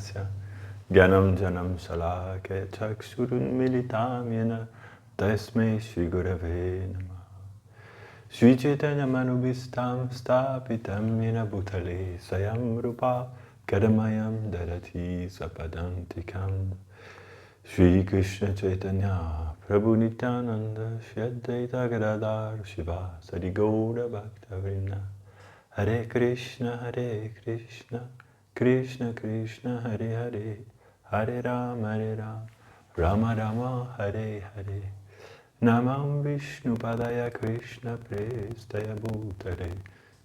Tasya Gyanam Janam Shalake Chakshurun Militam Yena Tasmai Shri Gurave Namah Shri Chaitanya Manubhistam Stapitam Yena Bhutale Swayam Rupa Kadamayam Dadati Swapadantikam Shri Krishna Chaitanya Prabhu Nityananda Shri Advaita Gadadhar Shiva Sadi Gaura Bhaktavrinda Hare Krishna Krishna Krishna Hare Hare Hare Ram Rama Rama Hare Hare Namam Vishnu Padaya Krishna Prestaya Bhutale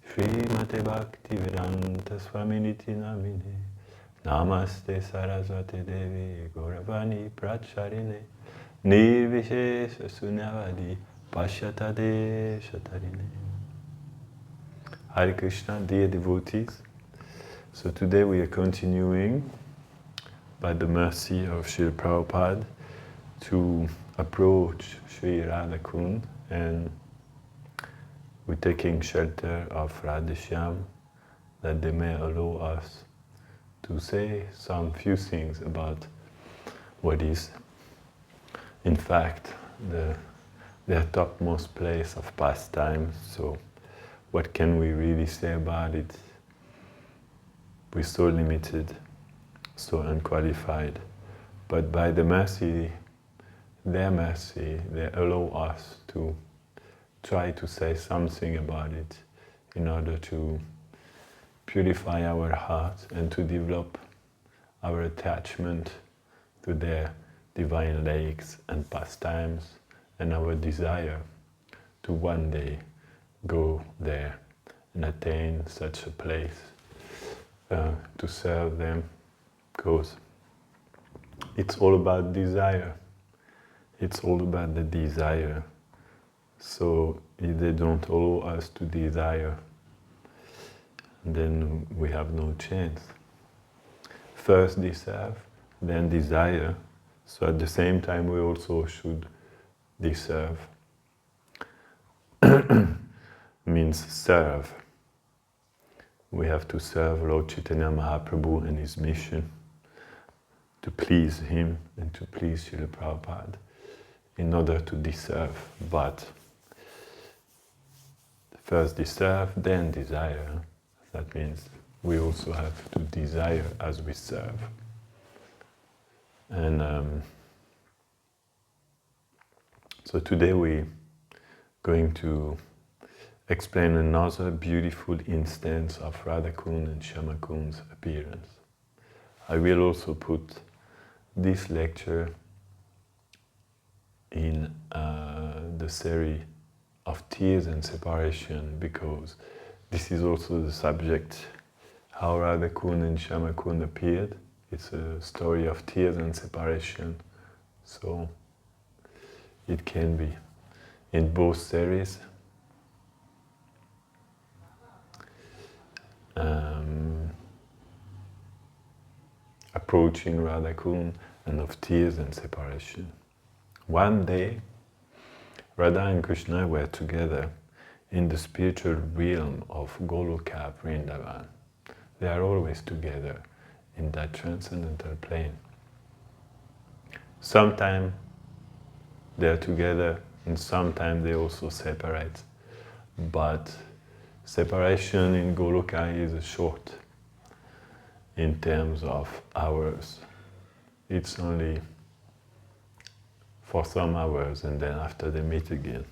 Srimate Bhakti Vedanta Swaminiti Namine Namaste Saraswati Devi Gauravani Pracharine Nirvishesha Sunyavadi Pashyatade Shatarine. Hare Krishna, dear devotees. So today we are continuing, by the mercy of Srila Prabhupada, to approach Sri Radha-kunda, and we're taking shelter of Radheshyam, that they may allow us to say some few things about what is, in fact, their topmost place of pastime. So what can we really say about it? We're so limited, so unqualified. But by the mercy, their mercy, they allow us to try to say something about it in order to purify our heart and to develop our attachment to their divine lakes and pastimes, and our desire to one day go there and attain such a place to serve them, because it's all about desire. It's all about the desire. So if they don't allow us to desire, then we have no chance. First deserve, then desire. So at the same time we also should deserve. Means serve. We have to serve Lord Chaitanya Mahaprabhu and his mission, to please him and to please Srila Prabhupada in order to deserve. But first deserve, then desire. That means we also have to desire as we serve. And so today we're going to explain another beautiful instance of Radha-kunda and Shyamakund's appearance. I will also put this lecture in the series of tears and separation, because this is also the subject, how Radha-kunda and Shyamakunda appeared. It's a story of tears and separation, so it can be in both series. Approaching Radha-kunda and of tears and separation. One day, Radha and Krishna were together in the spiritual realm of Goloka Vrindavan. They are always together in that transcendental plane. Sometimes they are together and sometimes they also separate. But separation in Goloka is short in terms of hours. It's only for some hours and then after they meet again.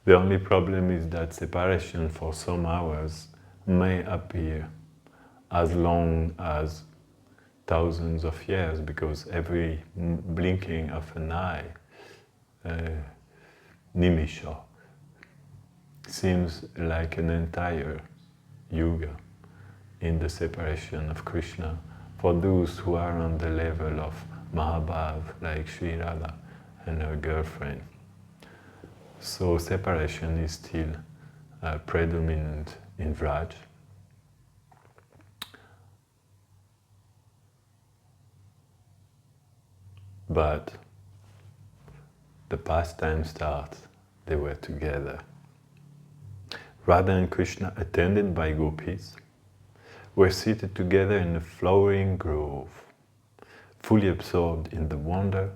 The only problem is that separation for some hours may appear as long as thousands of years, because every blinking of an eye, nimisha, seems like an entire yuga in the separation of Krishna for those who are on the level of Mahabhav, like Sri Radha and her girlfriend. So separation is still predominant in Vraj. But the pastime starts, they were together. Radha and Krishna, attended by gopis, were seated together in a flowering grove, fully absorbed in the wonder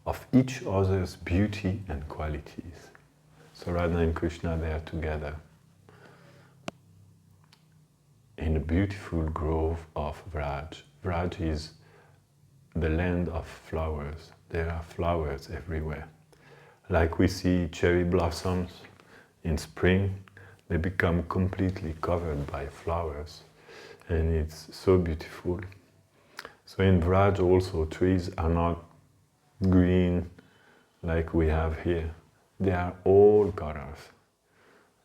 of each other's beauty and qualities. So Radha and Krishna, they are together in a beautiful grove of Vraj. Vraj is the land of flowers. There are flowers everywhere. Like we see cherry blossoms in spring, they become completely covered by flowers. And it's so beautiful. So in Vraj also, trees are not green like we have here. They are all colors.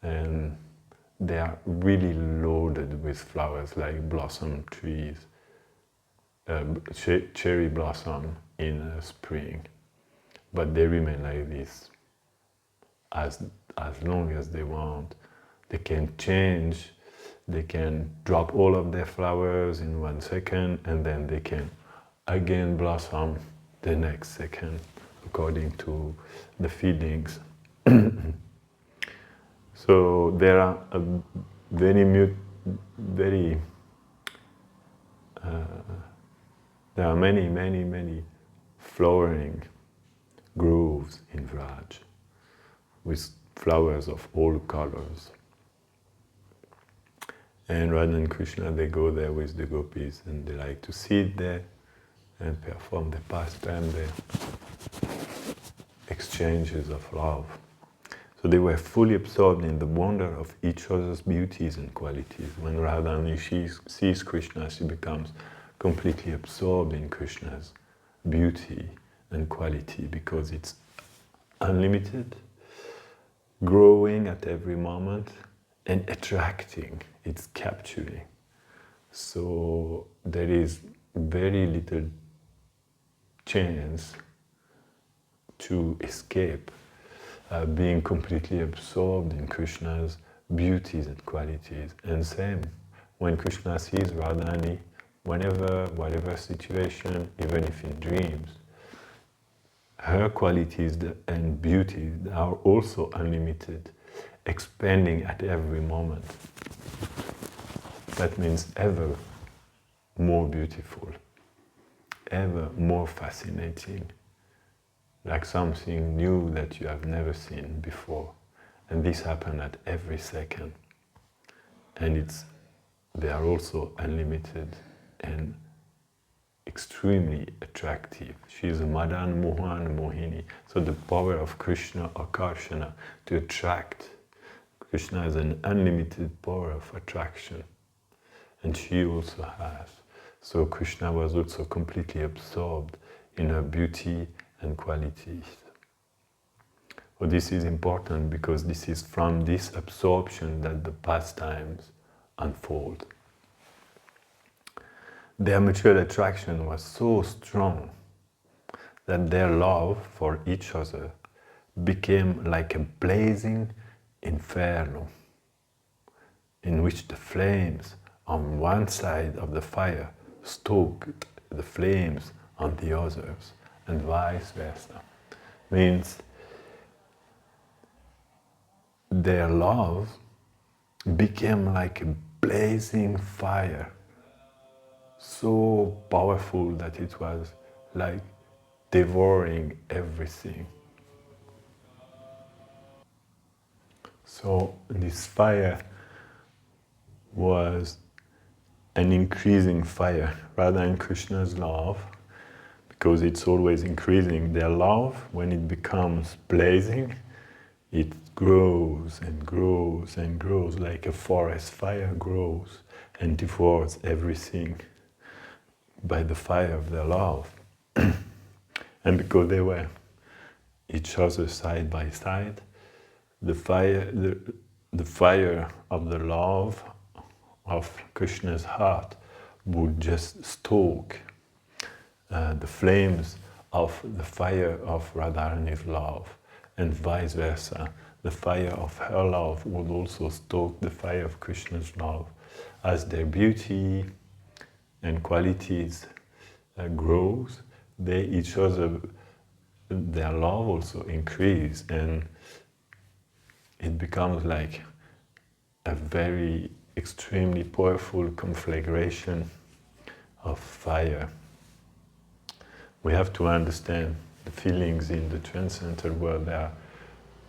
And they are really loaded with flowers like blossom trees, cherry blossom in spring. But they remain like this as long as they want. They can change, they can drop all of their flowers in 1 second, and then they can again blossom the next second according to the feelings. So there are there are many flowering groves in Vraj with flowers of all colors. And Radha and Krishna, they go there with the gopis and they like to sit there and perform the pastime, the exchanges of love. So they were fully absorbed in the wonder of each other's beauties and qualities. When Radha sees Krishna, she becomes completely absorbed in Krishna's beauty and quality because it's unlimited, growing at every moment, and attracting, it's capturing. So there is very little chance to escape being completely absorbed in Krishna's beauties and qualities. And same, when Krishna sees Radhani, whatever situation, even if in dreams, her qualities and beauty are also unlimited, expanding at every moment. That means ever more beautiful, ever more fascinating, like something new that you have never seen before. And this happens at every second. And they are also unlimited and extremely attractive. She is a Madan, Mohan, Mohini. So the power of Krishna, Akarshana, to attract. Krishna has an unlimited power of attraction. And she also has. So Krishna was also completely absorbed in her beauty and qualities. Well, this is important because this is from this absorption that the pastimes unfold. Their mutual attraction was so strong that their love for each other became like a blazing inferno in which the flames on one side of the fire stoked the flames on the others, and vice versa. Means their love became like a blazing fire, so powerful that it was like devouring everything. So this fire was an increasing fire. Radha and Krishna's love, because it's always increasing, their love, when it becomes blazing, it grows and grows and grows like a forest fire grows and devours everything by the fire of their love. And because they were each other side by side, the fire of the love of Krishna's heart would just stoke the flames of the fire of Radharani's love, and vice versa. The fire of her love would also stoke the fire of Krishna's love. As their beauty and qualities grows, their love also increase, and it becomes like a very extremely powerful conflagration of fire. We have to understand the feelings in the transcendental world are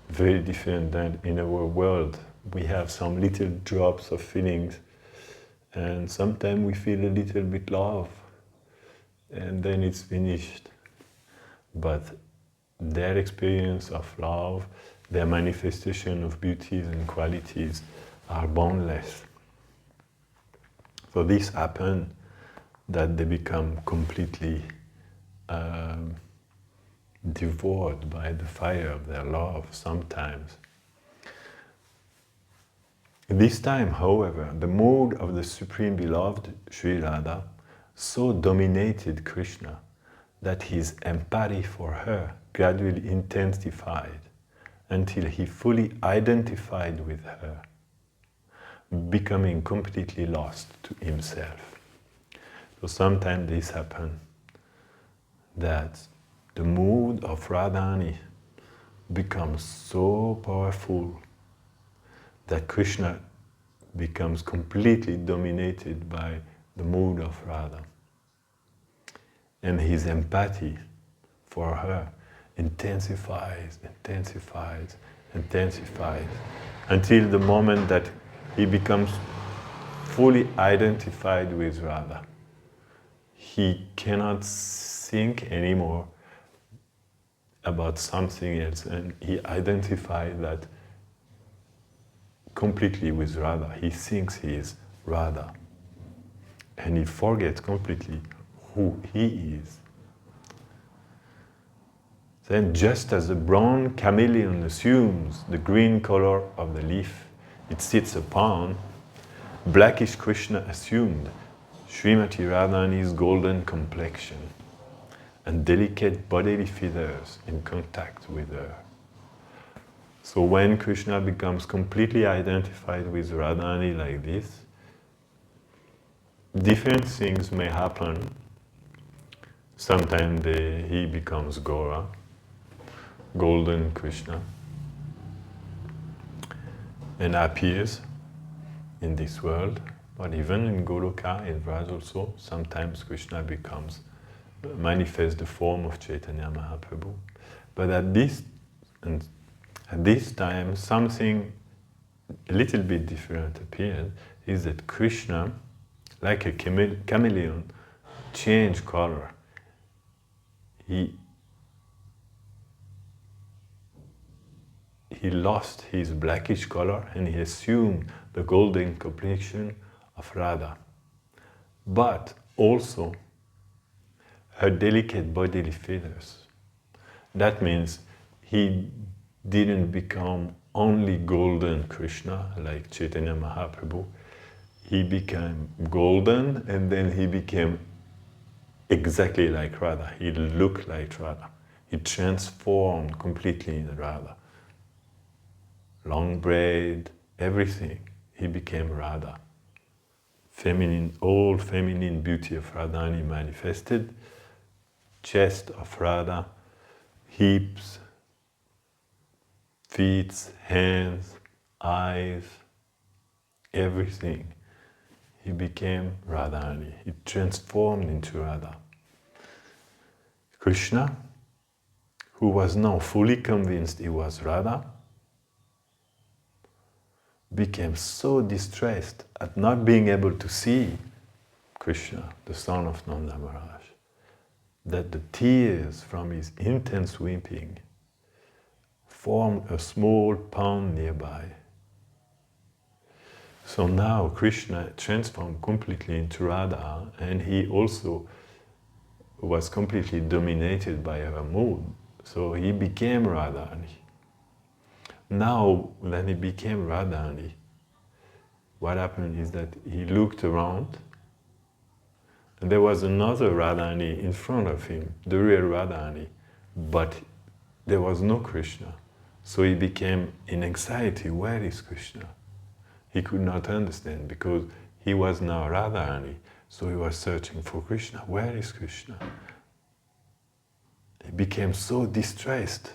very different than in our world. We have some little drops of feelings, and sometimes we feel a little bit love, and then it's finished. But their experience of love, their manifestation of beauties and qualities are boundless. So this happens that they become completely devoured by the fire of their love sometimes. This time, however, the mood of the Supreme Beloved, Sri Radha, so dominated Krishna that his empathy for her gradually intensified until he fully identified with her, becoming completely lost to himself. So sometimes this happens, that the mood of Radharani becomes so powerful that Krishna becomes completely dominated by the mood of Radha. And his empathy for her intensifies, until the moment that he becomes fully identified with Radha. He cannot think anymore about something else, and he identified that completely with Radha. He thinks he is Radha, and he forgets completely who he is. Then, just as the brown chameleon assumes the green color of the leaf it sits upon, blackish Krishna assumed Srimati Radharani's golden complexion and delicate bodily feathers in contact with her. So when Krishna becomes completely identified with Radharani like this, different things may happen. Sometimes he becomes Gora, golden Krishna, and appears in this world. But even in Goloka, in Vraj also, sometimes Krishna manifests the form of Chaitanya Mahaprabhu. But at this time, something a little bit different appeared, is that Krishna, like a chameleon, changed color. He lost his blackish color and he assumed the golden complexion of Radha. But also her delicate bodily feathers. That means he didn't become only golden Krishna like Chaitanya Mahaprabhu. He became golden and then he became exactly like Radha. He looked like Radha. He transformed completely in Radha. Long braid, everything. He became Radha. Feminine, all feminine beauty of Radharani manifested. Chest of Radha, hips, feet, hands, eyes, everything. He became Radharani. He transformed into Radha. Krishna, who was now fully convinced he was Radha, became so distressed at not being able to see Krishna, the son of Nanda Maharaj, that the tears from his intense weeping formed a small pond nearby. So now Krishna transformed completely into Radha, and he also was completely dominated by her mood. So he became Radharani. Now, when he became Radharani, what happened is that he looked around, and there was another Radharani in front of him, the real Radharani, but there was no Krishna. So he became in anxiety, where is Krishna? He could not understand because he was now Radharani, so he was searching for Krishna. Where is Krishna? He became so distressed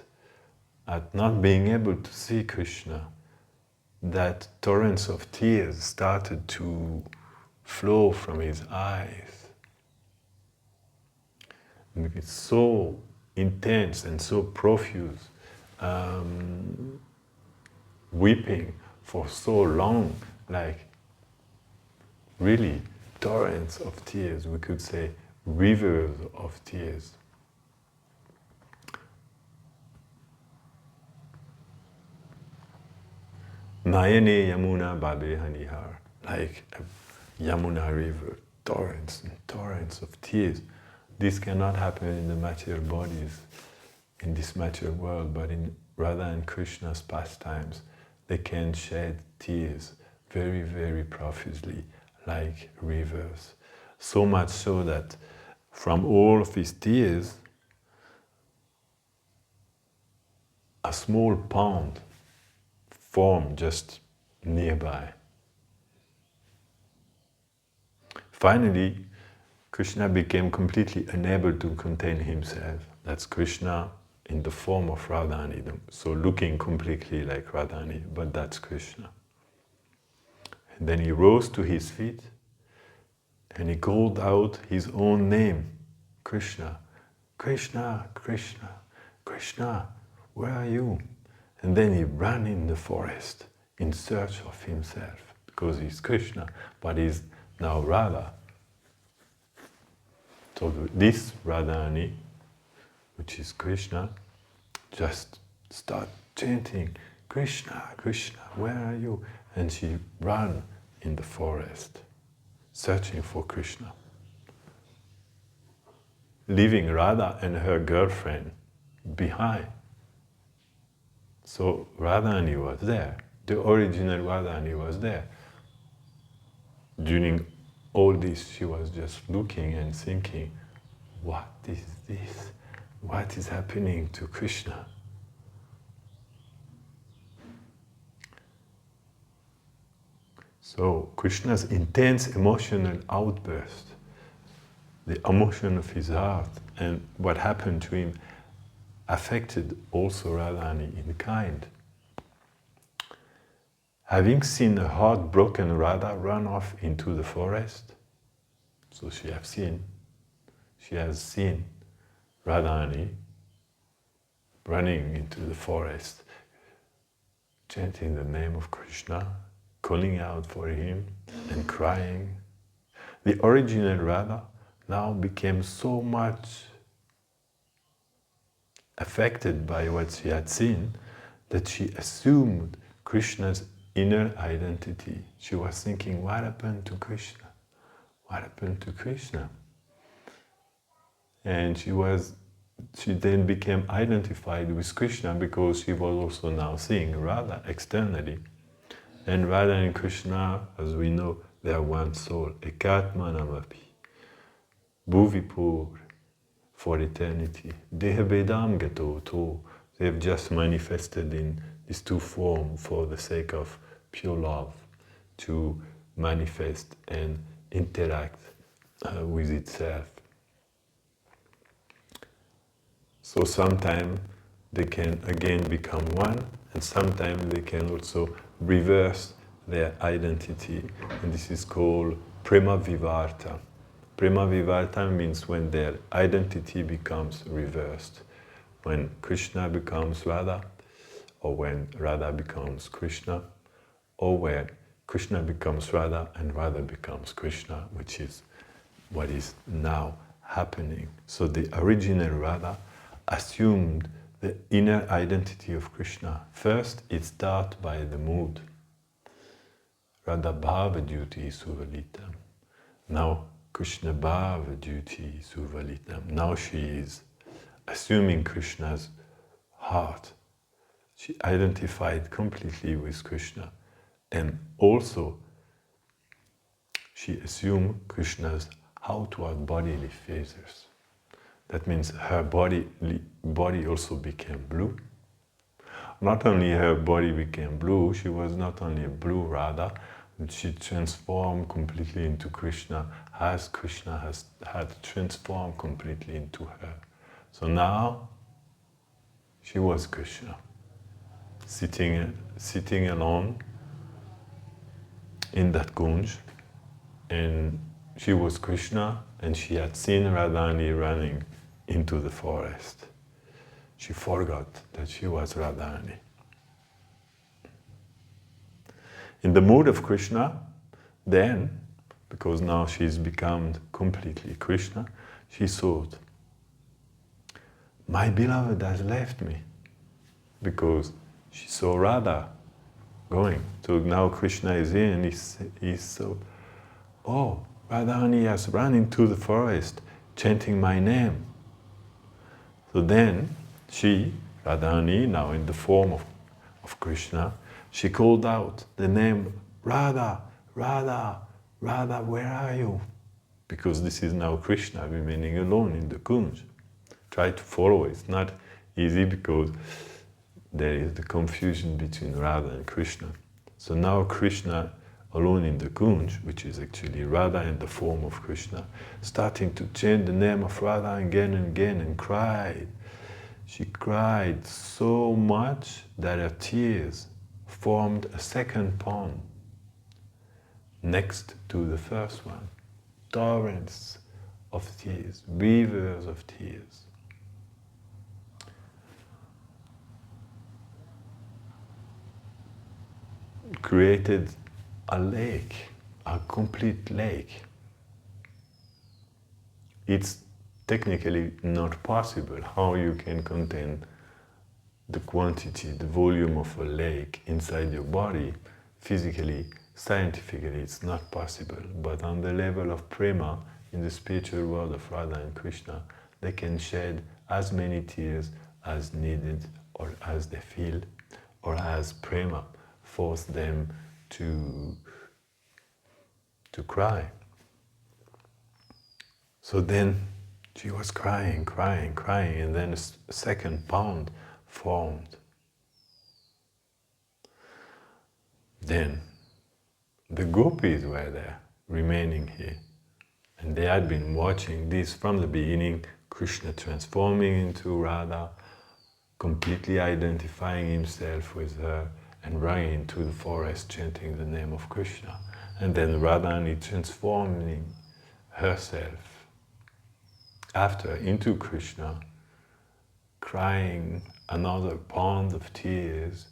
at not being able to see Krishna that torrents of tears started to flow from his eyes. And it's so intense and so profuse, weeping for so long, like really torrents of tears, we could say rivers of tears. Nayane Yamuna Babe Hanihar, like a Yamuna river, torrents and torrents of tears. This cannot happen in the material bodies, in this material world, but in Radha and Krishna's pastimes, they can shed tears very, very profusely, like rivers. So much so that from all of his tears, a small pond formed just nearby. Finally, Krishna became completely unable to contain himself. That's Krishna in the form of Radhani, so looking completely like Radhani, but that's Krishna. And then he rose to his feet and he called out his own name, Krishna. Krishna, Krishna, Krishna, where are you? And then he ran in the forest in search of himself, because he's Krishna, but he's now Radha. So this Radhani, which is Krishna, just start chanting, Krishna, Krishna, where are you? And she ran in the forest, searching for Krishna, leaving Radha and her girlfriend behind. So Radhani was there, the original Radhani was there. During all this, she was just looking and thinking, what is this? What is happening to Krishna? So Krishna's intense emotional outburst, the emotion of his heart and what happened to him affected also Radhani in kind. Having seen a heartbroken Radha run off into the forest, so she has seen Radhani running into the forest, chanting the name of Krishna, calling out for him and crying. The original Radha now became so much affected by what she had seen that she assumed Krishna's inner identity. She was thinking, what happened to Krishna? What happened to Krishna? And she then became identified with Krishna because she was also now seeing Radha externally. And Radha and Krishna, as we know, they are one soul, ekatmanamapi, bhuvipur, for eternity. Dehabedam gato to. They have just manifested in these two forms for the sake of pure love, to manifest and interact with itself. So sometimes they can again become one, and sometimes they can also reverse their identity, and this is called prema vivarta. Prema vivarta means when their identity becomes reversed, when Krishna becomes Radha, or when Radha becomes Krishna, or when Krishna becomes Radha and Radha becomes Krishna, which is what is now happening. So the original Radha assumed the inner identity of Krishna. First, it starts by the mood. Radha Bhava Duty Suvalitam. Now, Krishna Bhava Duty Suvalitam. Now she is assuming Krishna's heart. She identified completely with Krishna. And also, she assumed Krishna's outward bodily features. That means her body also became blue. Not only her body became blue, she was not only a blue Radha, but she transformed completely into Krishna, as Krishna had transformed completely into her. So now, she was Krishna, sitting alone in that kunj, and she was Krishna, and she had seen Radharani running into the forest. She forgot that she was Radharani. In the mood of Krishna, then, because now she's become completely Krishna, she thought, my beloved has left me, because she saw Radha going. So now Krishna is here and he's so, oh, Radharani has run into the forest chanting my name. So then she, Radharani, now in the form of Krishna, she called out the name, Radha, Radha, Radha, where are you? Because this is now Krishna remaining alone in the kunj. Try to follow it. It's not easy because there is the confusion between Radha and Krishna. So now Krishna alone in the kunj, which is actually Radha in the form of Krishna, starting to chant the name of Radha again and again and cried. She cried so much that her tears formed a second pond next to the first one. Torrents of tears, rivers of tears. Created a lake, a complete lake. It's technically not possible how you can contain the quantity, the volume of a lake inside your body. Physically, scientifically, it's not possible. But on the level of prema, in the spiritual world of Radha and Krishna, they can shed as many tears as needed or as they feel, or as prema force them to cry. So then she was crying, crying, crying, and then a second pond formed. Then the gopis were there, remaining here, and they had been watching this from the beginning, Krishna transforming into Radha, completely identifying himself with her, and running into the forest chanting the name of Krishna. And then Radharani transforming herself after into Krishna, crying another pond of tears,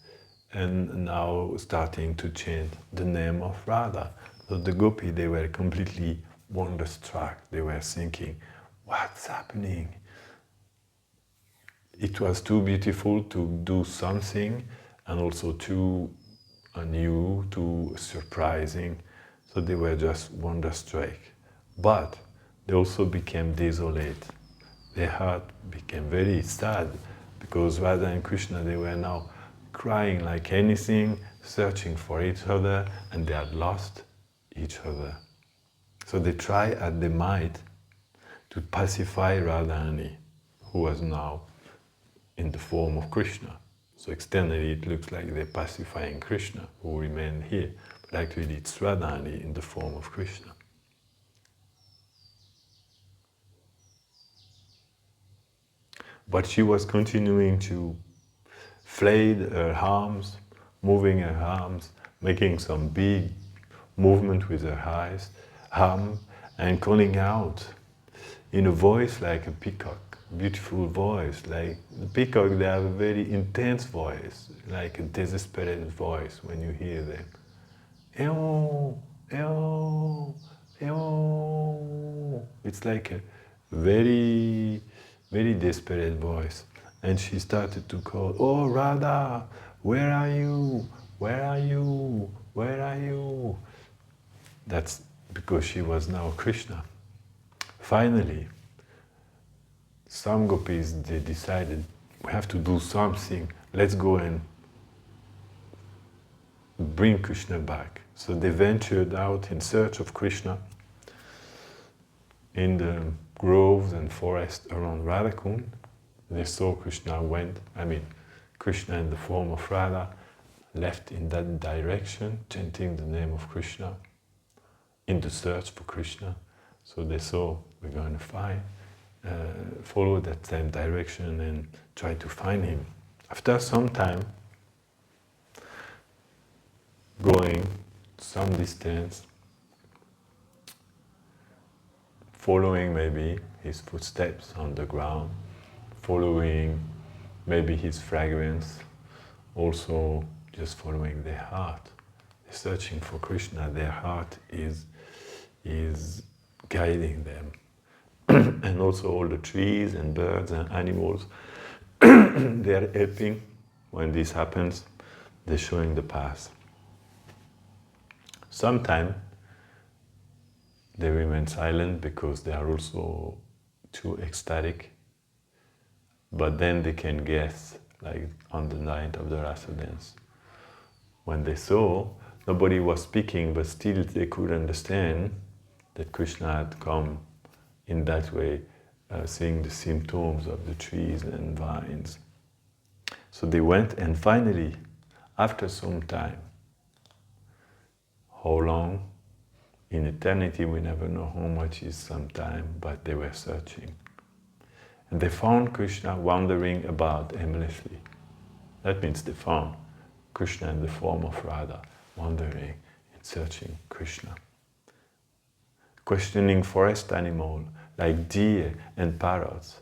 and now starting to chant the name of Radha. So the gopi, they were completely wonderstruck. They were thinking, what's happening? It was too beautiful to do something, and also too new, too surprising. So they were just wonderstruck. But they also became desolate. Their heart became very sad, because Radha and Krishna, they were now crying like anything, searching for each other, and they had lost each other. So they tried as they might to pacify Radharani, who was now in the form of Krishna. So externally it looks like they're pacifying Krishna, who remained here, but actually it's Radharani in the form of Krishna. But she was continuing to flail her arms, moving her arms, making some big movement with her arm, and calling out in a voice like a peacock. Beautiful voice, like the peacock, they have a very intense voice, like a desperate voice when you hear them. Eoh, eoh, eoh. It's like a very, very desperate voice. And she started to call, oh Radha, where are you? Where are you? Where are you? That's because she was now Krishna. Finally, some gopis, they decided, we have to do something, let's go and bring Krishna back. So they ventured out in search of Krishna in the groves and forests around Radha-kunda. They saw Krishna Krishna in the form of Radha left in that direction, chanting the name of Krishna in the search for Krishna. So they saw, we're going to follow that same direction and try to find him. After some time, going some distance, following maybe his footsteps on the ground, following maybe his fragrance, also just following their heart. They're searching for Krishna, their heart is guiding them. And also all the trees and birds and animals, they are helping when this happens, they're showing the path. Sometimes they remain silent because they are also too ecstatic, but then they can guess, like on the night of the Rasa dance. When they saw, nobody was speaking, but still they could understand that Krishna had come in that way, seeing the symptoms of the trees and vines. So they went, and finally, after some time, how long? In eternity, we never know how much is some time, but they were searching. And they found Krishna wandering about aimlessly. That means they found Krishna in the form of Radha, wandering and searching Krishna. Questioning forest animals like deer and parrots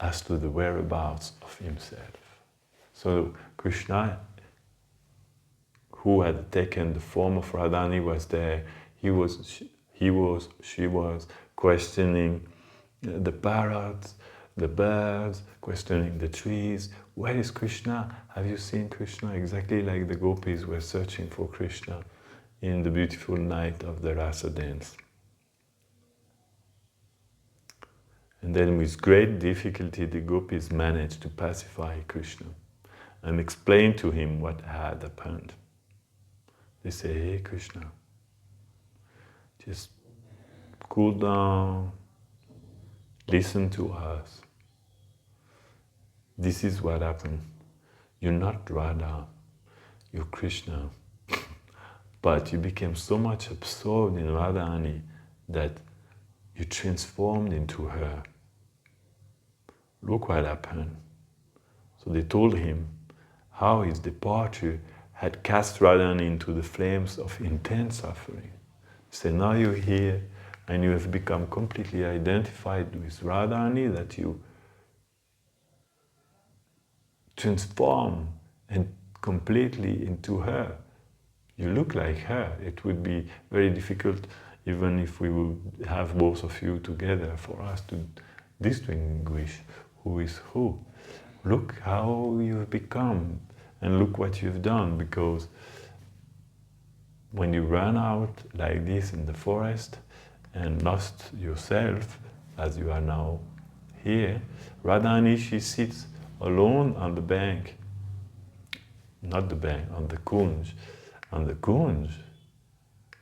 as to the whereabouts of himself. So Krishna, who had taken the form of Radhani, was there. She was questioning the parrots, the birds, questioning the trees. Where is Krishna? Have you seen Krishna? Exactly like the gopis were searching for Krishna in the beautiful night of the Rasa dance. And then with great difficulty, the gopis managed to pacify Krishna and explain to him what had happened. They say, hey Krishna, just cool down, listen to us. This is what happened. You're not Radha, you're Krishna. But you became so much absorbed in Radharani that you transformed into her. Look what happened. So they told him how his departure had cast Radharani into the flames of intense suffering. He said, now you're here and you have become completely identified with Radharani, that you transform and completely into her. You look like her. It would be very difficult, even if we would have both of you together, for us to distinguish who is who. Look how you've become and look what you've done, because when you run out like this in the forest and lost yourself, as you are now here, Radharani, she sits alone on the bank, not the bank, on the kunj,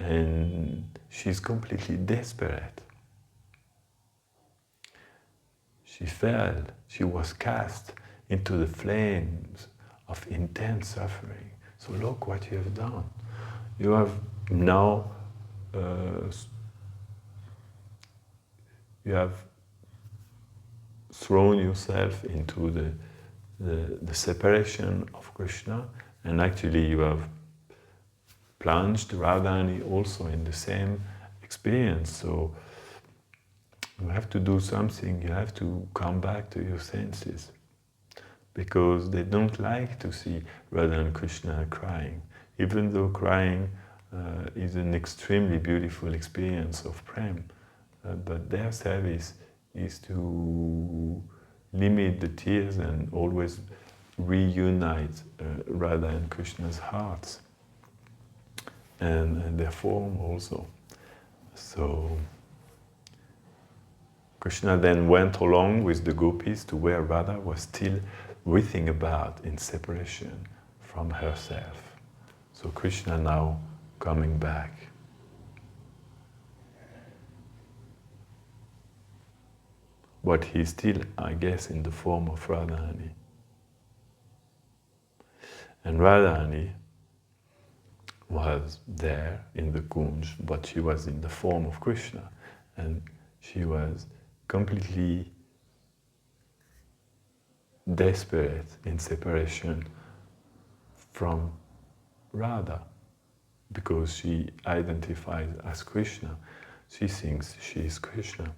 and she's completely desperate. She fell, she was cast into the flames of intense suffering. So look what you have done. You have now, you have thrown yourself into the separation of Krishna, and actually you have plunged Radharani also in the same experience. So you have to do something, you have to come back to your senses, because they don't like to see Radha and Krishna crying, even though crying is an extremely beautiful experience of prem. But their service is to limit the tears and always reunite Radha and Krishna's hearts, and their form also. So Krishna then went along with the gopis to where Radha was still writhing about in separation from herself. So Krishna now coming back. But he's still, I guess, in the form of Radharani. And Radharani was there in the kunj, but she was in the form of Krishna, and she was completely desperate in separation from Radha. because she identifies as Krishna. She thinks she is Krishna.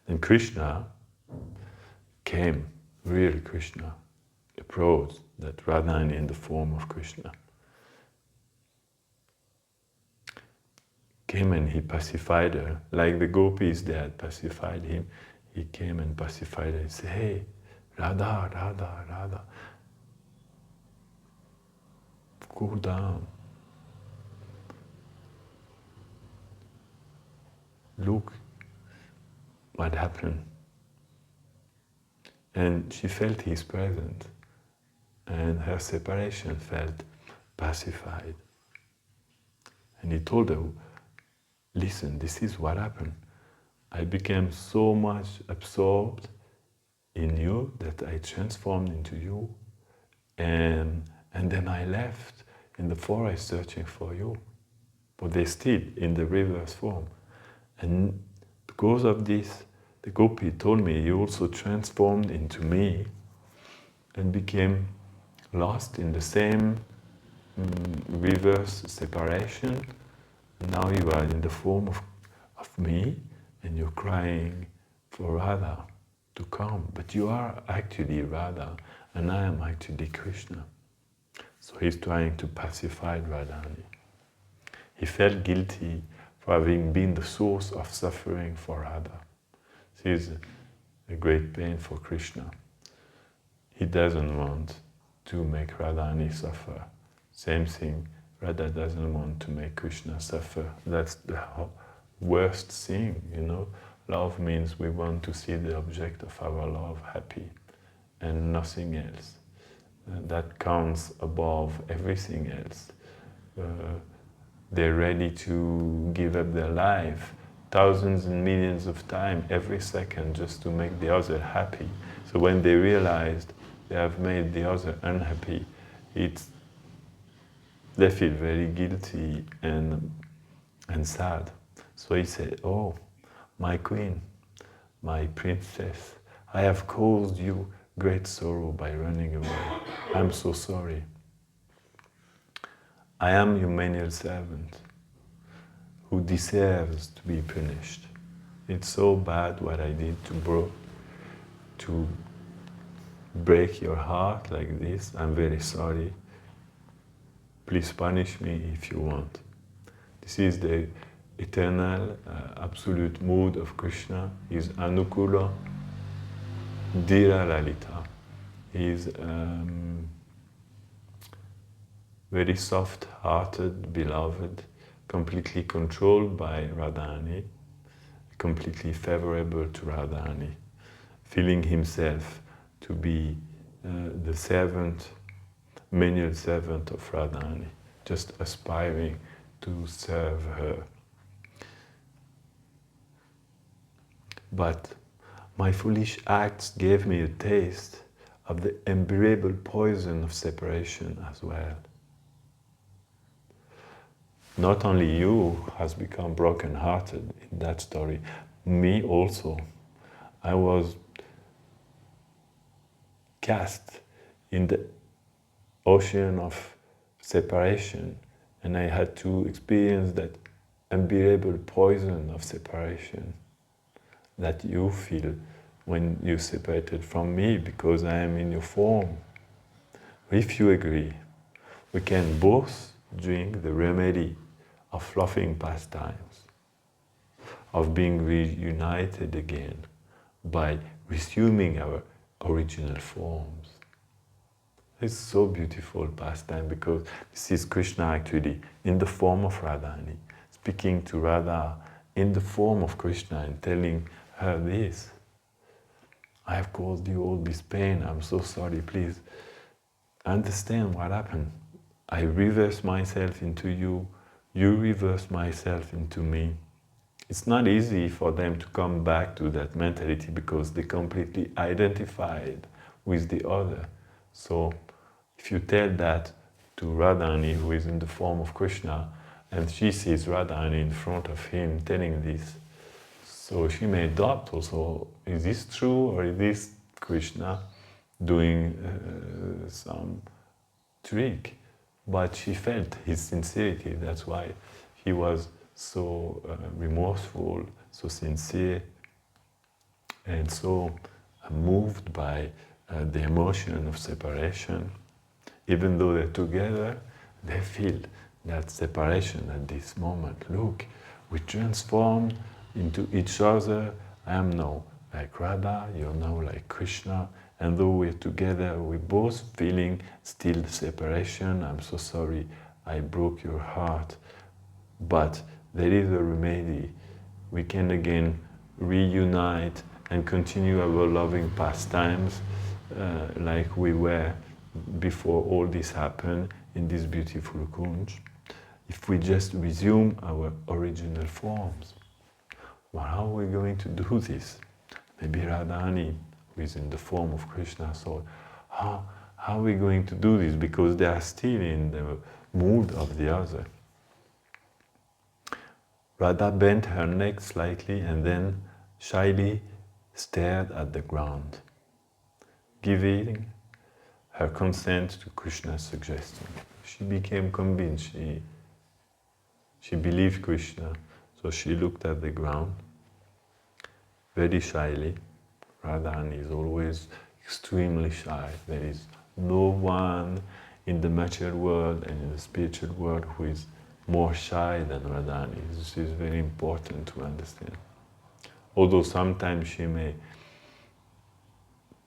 And Krishna came, real Krishna, approached that Radharani in the form of Krishna. Came and he pacified her, like the gopis they had pacified him. He came and pacified her and said, "Hey, Radha, Radha, Radha, cool down. Look what happened." And she felt his presence, and her separation felt pacified. And he told her, "Listen, this is what happened. I became so much absorbed in you that I transformed into you, and then I left in the forest searching for you, but they still in the reverse form. And because of this, the gopi told me, you also transformed into me and became lost in the same reverse separation. Now you are in the form of me, and you're crying for Radha to come. But you are actually Radha, and I am actually Krishna." So he's trying to pacify Radharani. He felt guilty for having been the source of suffering for Radha. This is a great pain for Krishna. He doesn't want to make Radharani suffer. Same thing, Radha doesn't want to make Krishna suffer. That's the worst thing, you know. Love means we want to see the object of our love happy and nothing else. That counts above everything else. They're ready to give up their life thousands and millions of times every second just to make the other happy. So when they realized they have made the other unhappy, they feel very guilty and sad. So he said, "Oh, my queen, my princess, I have caused you great sorrow by running away. I'm so sorry. I am your menial servant who deserves to be punished. It's so bad what I did to break your heart like this. I'm very sorry. Please punish me if you want." This is the eternal, absolute mood of Krishna. Is Anukula Dhira Lalita. He is very soft-hearted, beloved, completely controlled by Radharani, completely favorable to Radharani, feeling himself to be the servant, menial servant of Radharani, just aspiring to serve her. But my foolish acts gave me a taste of the unbearable poison of separation as well. Not only you has become broken-hearted in that story, me also. I was cast in the ocean of separation, and I had to experience that unbearable poison of separation that you feel when you separated from me because I am in your form. If you agree, we can both drink the remedy of fluffing pastimes, of being reunited again by resuming our original forms. It's so beautiful pastime because this is Krishna actually in the form of Radharani, speaking to Radha in the form of Krishna and telling her this. I have caused you all this pain, I'm so sorry, please understand what happened. I reverse myself into you, you reverse myself into me. It's not easy for them to come back to that mentality because they completely identified with the other. So if you tell that to Radharani, who is in the form of Krishna, and she sees Radharani in front of him telling this, so she may doubt also, is this true or is this Krishna doing some trick? but she felt his sincerity. That's why he was so remorseful, so sincere, and so moved by the emotion of separation. Even though they're together, they feel that separation at this moment. Look, we transformed into each other. I am now like Radha, you're now like Krishna. And though we're together, we're both feeling still separation. I'm so sorry I broke your heart. But there is a remedy. We can again reunite and continue our loving pastimes like we were before all this happened in this beautiful Kunj. If we just resume our original forms. Well, how are we going to do this? Maybe Radhani, who is in the form of Krishna, thought, how are we going to do this? Because they are still in the mood of the other. Radha bent her neck slightly and then shyly stared at the ground, giving her consent to Krishna's suggestion. She became convinced, she believed Krishna, so she looked at the ground very shyly. Radharani is always extremely shy. There is no one in the material world and in the spiritual world who is more shy than Radharani. This is very important to understand. Although sometimes she may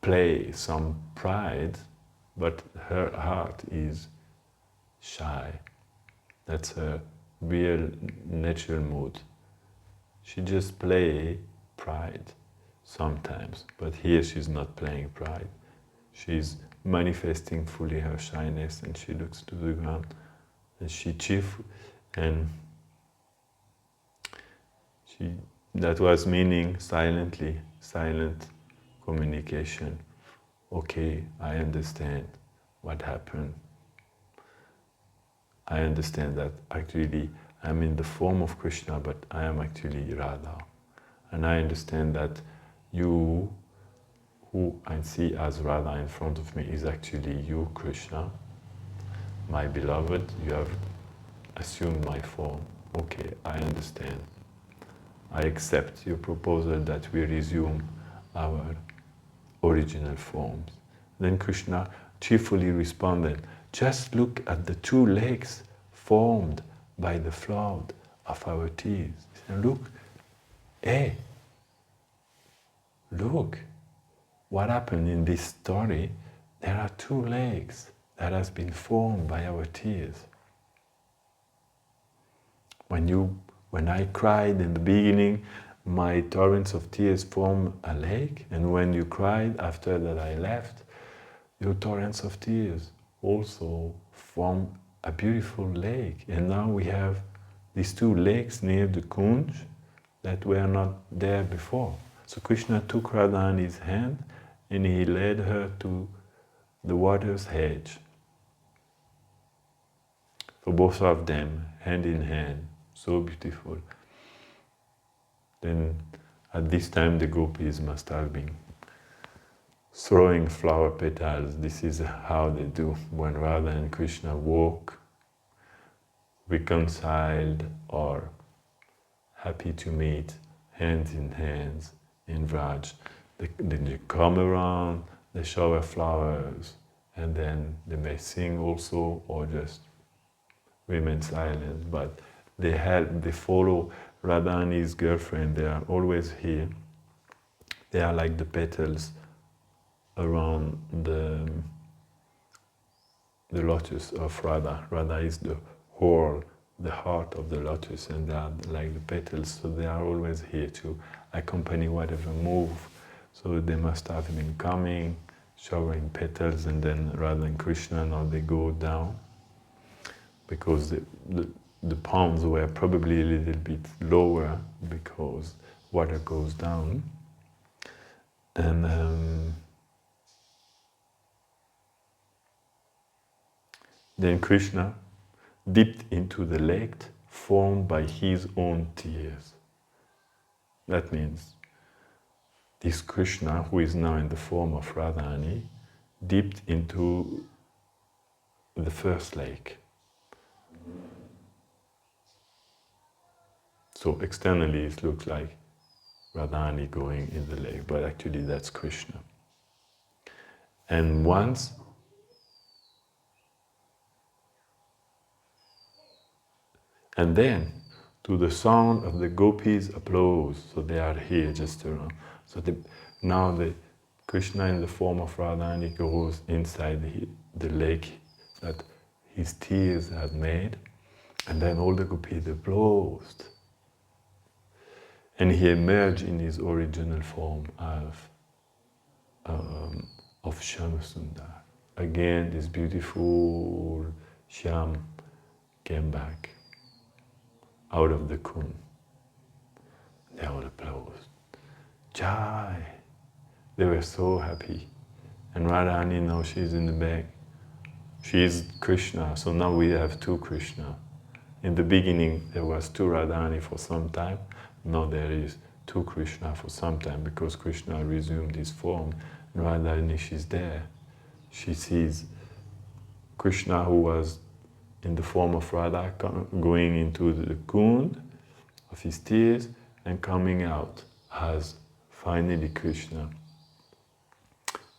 play some pride, but her heart is shy. That's her real natural mood. She just plays pride sometimes, but here she's not playing pride. She's manifesting fully her shyness, and she looks to the ground and she cheerful, and that was meaning silently, silent communication. Okay, I understand what happened. I understand that actually I'm in the form of Krishna, but I am actually Radha. And I understand that you, who I see as Radha in front of me, is actually you, Krishna. My beloved, you have assumed my form. Okay, I understand. I accept your proposal that we resume our original forms. Then Krishna cheerfully responded, just look at the two lakes formed by the flood of our tears. And look, hey, look, what happened in this story? There are two lakes that has been formed by our tears. When I cried in the beginning, my torrents of tears formed a lake, and when you cried after that I left, your torrents of tears also form a beautiful lake. And now we have these two lakes near the Kunj that were not there before. So Krishna took Radha in his hand and he led her to the water's edge. For both of them, hand in hand, so beautiful. Then at this time the gopis must have been throwing flower petals. This is how they do when Radha and Krishna walk, reconciled or happy to meet, hands in hands in Vraj. Then they come around, they shower flowers, and then they may sing also or just remain silent. But they follow Radha and his girlfriend. They are always here. They are like the petals around the lotus of Radha. Radha is the whole, the heart of the lotus, and they are like the petals, so they are always here to accompany whatever move. So they must have been coming, showering petals, and then Radha and Krishna, now they go down, because the ponds were probably a little bit lower because water goes down. And then Krishna dipped into the lake formed by his own tears. That means this Krishna, who is now in the form of Radharani, dipped into the first lake. So externally it looks like Radharani going in the lake, but actually that's Krishna. And once, and then, to the sound of the gopis' applause, so they are here just around. So now the Krishna in the form of Radharani goes inside the lake that his tears had made, and then all the gopis applauded. And he emerged in his original form of Shyama-Sundar. Again, this beautiful Shyam came back out of the kund. They all applauded. Jai! They were so happy. And Radharani, now she's in the back. She is Krishna, so now we have two Krishna. In the beginning, there was two Radharani for some time. Now there is two Krishna for some time because Krishna resumed his form. And Radharani, she's there. She sees Krishna, who was in the form of Radha, going into the kund of his tears and coming out as finally Krishna.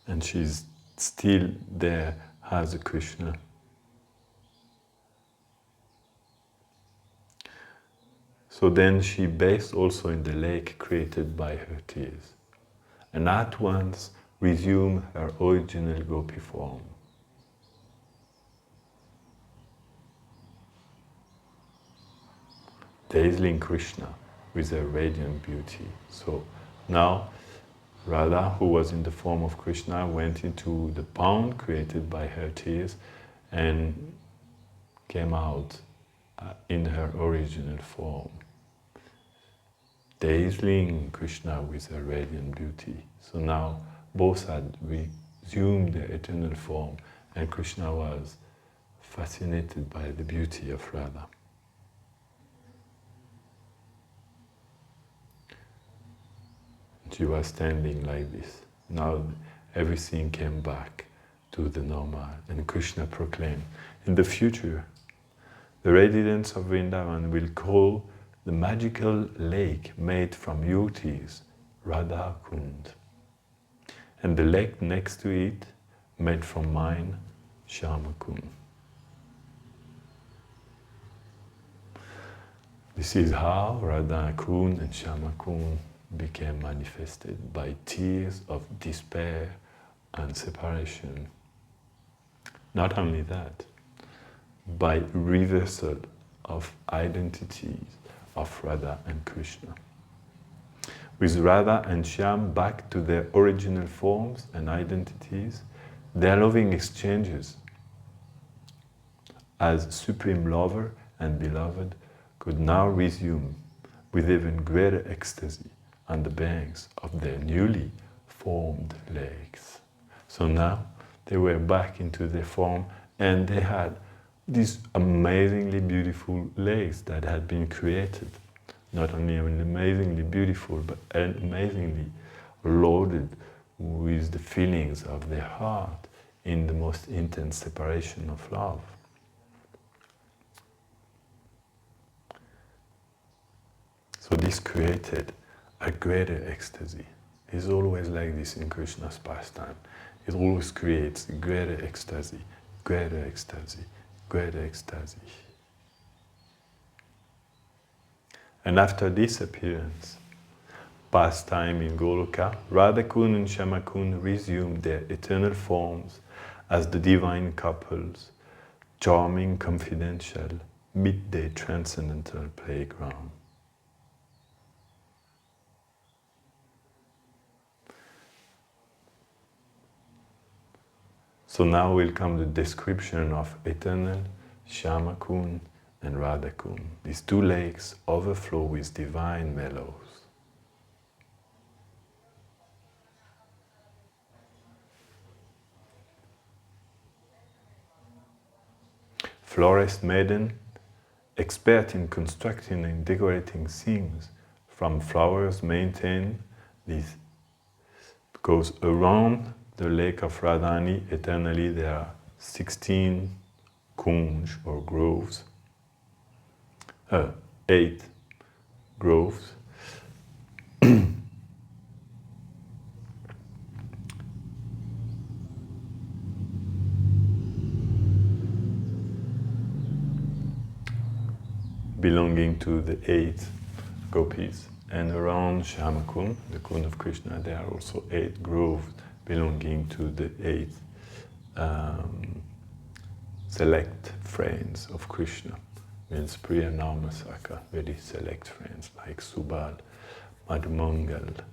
And she's still there as a Krishna. So then she bathed also in the lake created by her tears, and at once resumed her original gopi form. Dazzling Krishna with her radiant beauty. So now Radha, who was in the form of Krishna, went into the pond created by her tears and came out in her original form. Dazzling Krishna with her radiant beauty. So now both had resumed their eternal form, and Krishna was fascinated by the beauty of Radha. She was standing like this. Now everything came back to the normal, and Krishna proclaimed, in the future, the residents of Vrindavan will call the magical lake made from yutis Radha-kunda, and the lake next to it, made from mine, Shyama-kunda. This is how Radha-kunda and Shyama-kunda became manifested by tears of despair and separation. Not only that, by reversal of identities of Radha and Krishna. With Radha and Shyam back to their original forms and identities, their loving exchanges as supreme lover and beloved could now resume with even greater ecstasy on the banks of their newly formed lakes. So now they were back into their form, and they had these amazingly beautiful lakes that had been created. Not only amazingly beautiful, but amazingly loaded with the feelings of their heart in the most intense separation of love. So this created a greater ecstasy. It's always like this in Krishna's pastime. It always creates greater ecstasy, greater ecstasy, greater ecstasy. And after this appearance, pastime in Goloka, Radha-kunda and Shyama-kunda resumed their eternal forms as the divine couples, charming, confidential, midday transcendental playground. So now will come the description of eternal Shyama-kunda and Radha-kunda. These two lakes overflow with divine mellows. Florist maiden, expert in constructing and decorating things from flowers, maintain this goes around the lake of Radhani. Eternally there are 16 kunj or groves, 8 groves. Belonging to the 8 gopis. And around Shyamakund, the Kund of Krishna, there are also 8 groves belonging to the 8 select friends of Krishna. Means Priya Namasaka, very select friends like Subal, Madhumangal,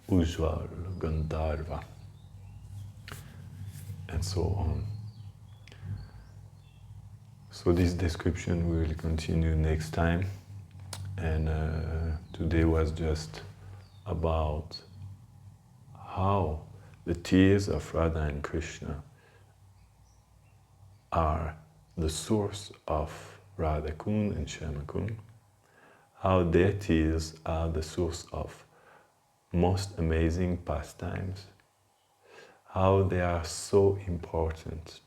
Ujjwal, Gandharva, and so on. So this description will continue next time, and today was just about how the tears of Radha and Krishna are the source of Radha-kunda and Shyamakunda, how their tears are the source of most amazing pastimes, how they are so important,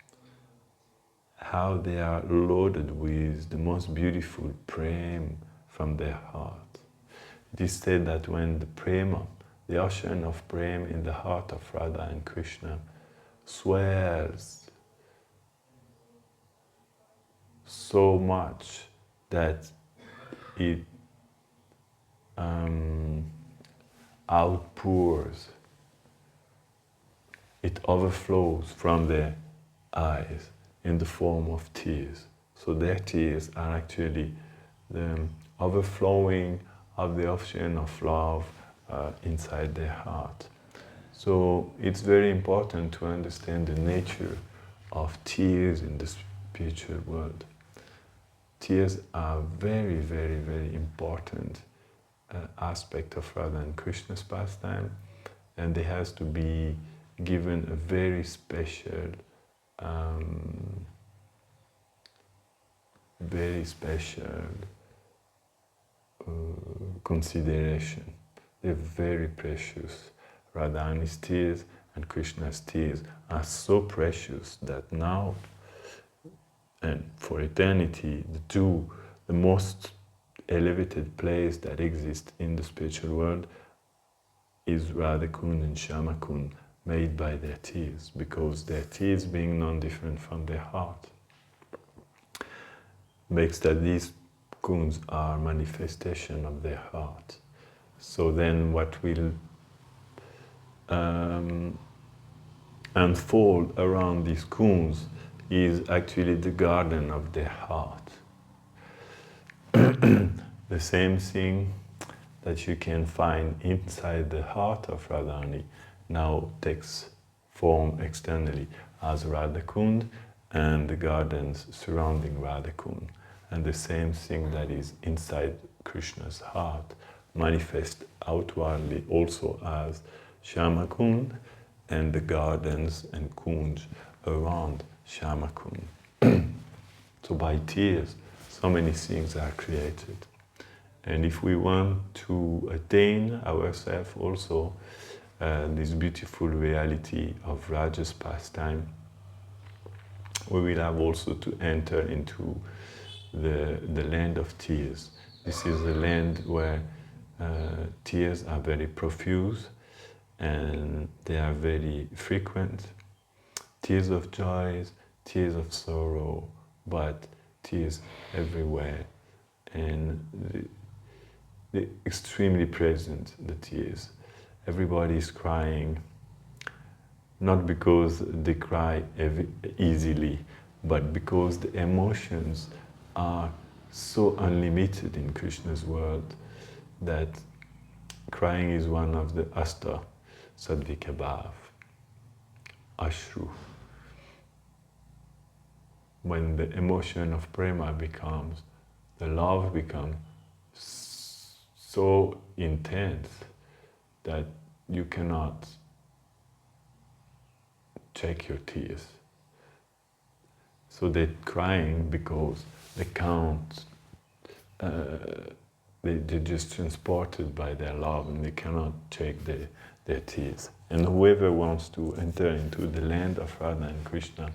how they are loaded with the most beautiful prem from their heart. It is said that when the prema, the ocean of prem in the heart of Radha and Krishna swells so much that it outpours, it overflows from their eyes in the form of tears. So their tears are actually the overflowing of the ocean of love inside their heart. So it's very important to understand the nature of tears in the spiritual world. Tears are very, very, very important aspect of Radha and Krishna's pastime, and they has to be given a very special consideration. They're very precious. Radharani's tears and Krishna's tears are so precious that now and for eternity, the most elevated place that exists in the spiritual world is Radha-kunda and Shyamakunda, made by their tears, because their tears, being non-different from their heart, makes that these kunds are manifestation of their heart. So then what will unfold around these kunds is actually the garden of their heart. The same thing that you can find inside the heart of Radharani now takes form externally as Radha-kunda and the gardens surrounding Radha-kunda. And the same thing that is inside Krishna's heart manifests outwardly also as Shyamakunda and the gardens and kunds around Shyamakunda. So by tears, so many things are created. And if we want to attain ourselves also this beautiful reality of Raja's pastime, we will have also to enter into the land of tears. This is a land where tears are very profuse and they are very frequent. Tears of joy, tears of sorrow, but tears everywhere. And they're extremely present, the tears. Everybody is crying, not because they cry easily, but because the emotions are so unlimited in Krishna's world that crying is one of the asta, sadvika bhav, ashru. When the emotion of prema becomes, the love becomes so intense that you cannot check your tears. So they're crying because they can't, they're just transported by their love and they cannot check their tears. And whoever wants to enter into the land of Radha and Krishna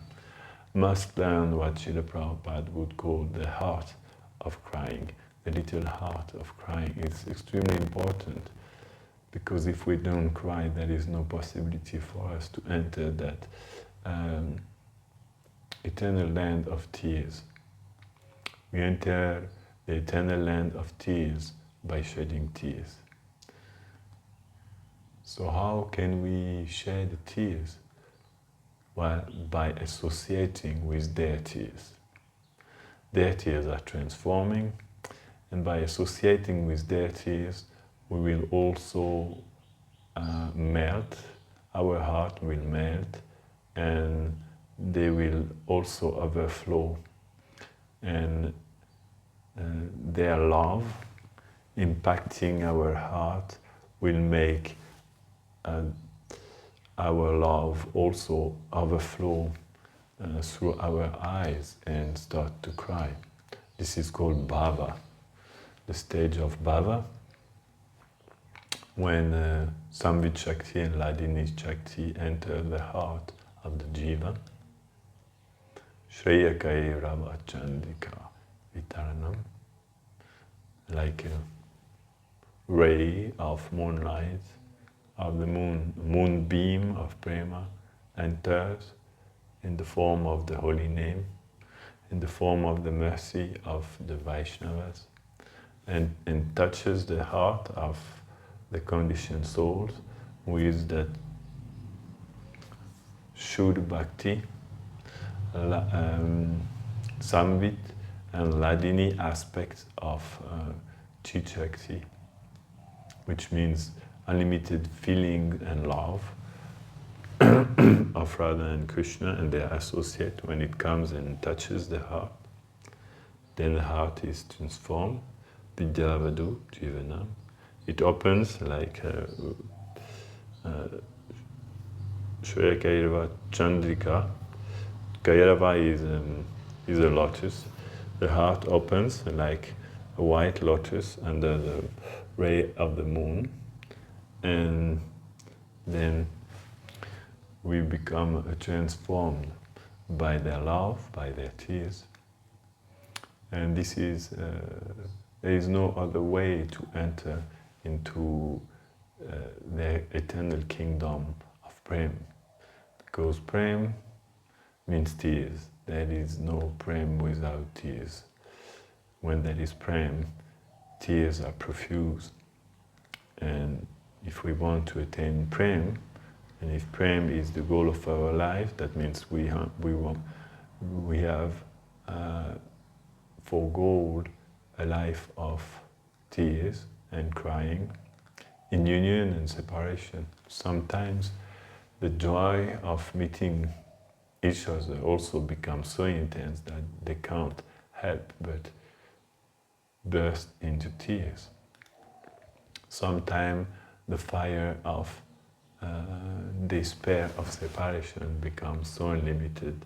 must learn what Srila Prabhupada would call the heart of crying, the little heart of crying is extremely important, because if we don't cry, there is no possibility for us to enter that eternal land of tears. We enter the eternal land of tears by shedding tears. So how can we shed tears? Well, by associating with their tears. Their tears are transforming, and by associating with their tears, we will also melt, our heart will melt, and they will also overflow. And their love impacting our heart will make our love also overflow through our eyes and start to cry. This is called bhava, the stage of bhava, when Samvit Shakti and Hladini Shakti enter the heart of the jiva. Shreyakai Radha-chandika Vitaranam, like a ray of moonlight, of the moonbeam of prema, enters in the form of the holy name, in the form of the mercy of the Vaishnavas, and touches the heart of the conditioned souls with that Shuddha Bhakti, Samvit and Hladini aspects of Chit Shakti, which means unlimited feeling and love of Radha and Krishna and their associate. When it comes and touches the heart, then the heart is transformed. Vidyavadu Jivanam. It opens like Shreya Kairava Chandrika. Kairava is a lotus. The heart opens like a white lotus under the ray of the moon, and then we become transformed by their love, by their tears. And this is, there is no other way to enter into the eternal kingdom of Prem, because Prem means tears. There is no Prem without tears. When there is Prem, tears are profuse. And if we want to attain Prem, and if Prem is the goal of our life, that means we have for goal a life of tears and crying, in union and separation. Sometimes the joy of meeting each other also becomes so intense that they can't help but burst into tears. Sometimes the fire of despair of separation becomes so unlimited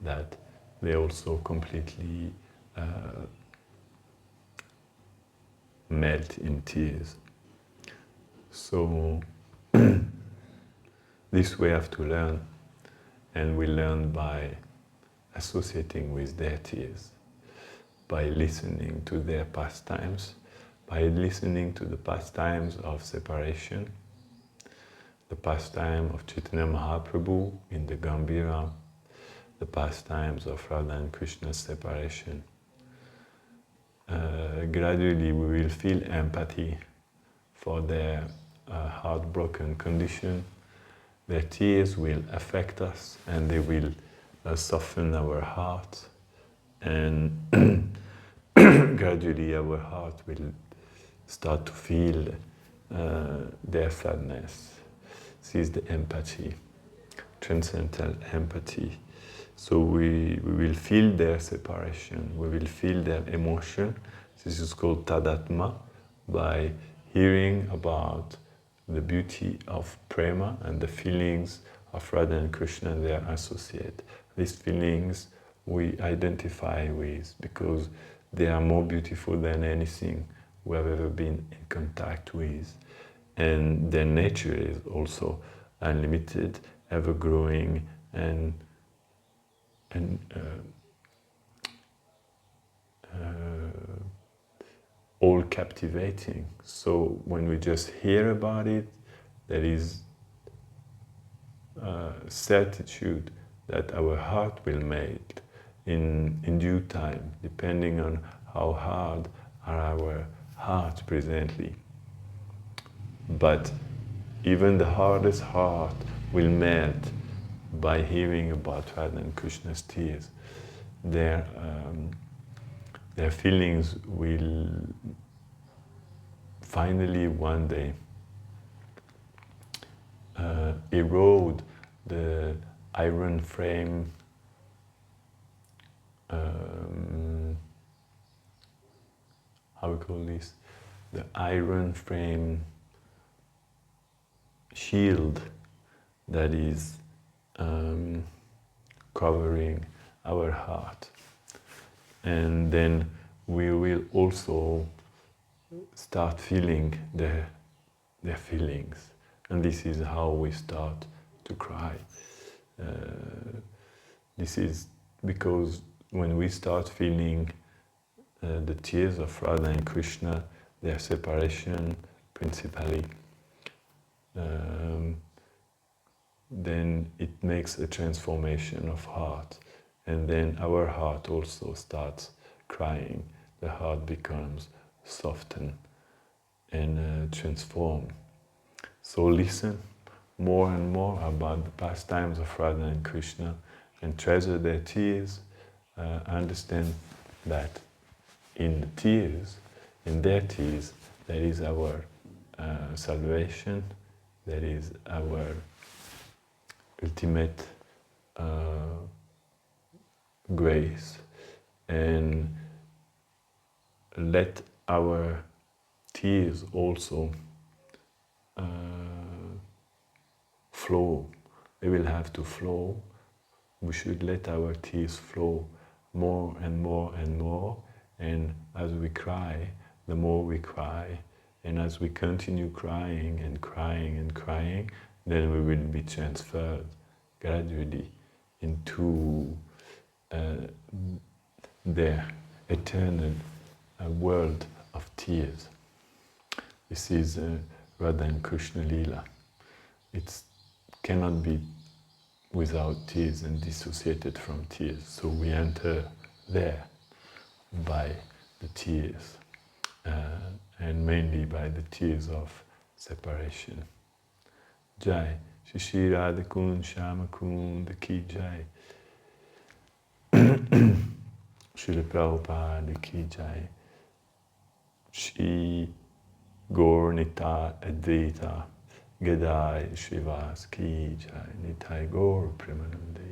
that they also completely melt in tears. So this we have to learn, and we learn by associating with their tears, by listening to their pastimes, by listening to the pastimes of separation, the pastime of Chaitanya Mahaprabhu in the Gambhira, the pastimes of Radha and Krishna's separation. Gradually we will feel empathy for their heartbroken condition. Their tears will affect us and they will soften our heart, and gradually our heart will start to feel their sadness. This is the empathy, transcendental empathy. So we will feel their separation, we will feel their emotion. This is called tadatma, by hearing about the beauty of prema and the feelings of Radha and Krishna and their associate. These feelings we identify with because they are more beautiful than anything we have ever been in contact with. And their nature is also unlimited, ever-growing, and all captivating. So when we just hear about it, there is certitude that our heart will melt in due time, depending on how hard are our hearts presently. But even the hardest heart will melt by hearing about Radha and Krishna's tears. Their feelings will finally one day erode the iron frame how we call this? The iron frame shield that is covering our heart. And then we will also start feeling their feelings. And this is how we start to cry. This is because when we start feeling the tears of Radha and Krishna, their separation principally, then it makes a transformation of heart. And then our heart also starts crying. The heart becomes softened and transformed. So listen more and more about the pastimes of Radha and Krishna and treasure their tears. Understand that in the tears, in their tears, there is our salvation, there is our ultimate grace, and let our tears also flow. They will have to flow. We should let our tears flow more and more and more, and as we cry, the more we cry, and as we continue crying and crying and crying, then we will be transferred gradually into their eternal world of tears. This is Radha and Krishna Lila. It cannot be without tears and dissociated from tears. So we enter there by the tears, and mainly by the tears of separation. Jai, Shri Radha-kunda, Shyamakunda ki Jai. Srila Prabhupada ki Jai. Shri Gaur Nitai Advaita Gadai Srivas ki Jai. Nitai Gaur Premanande.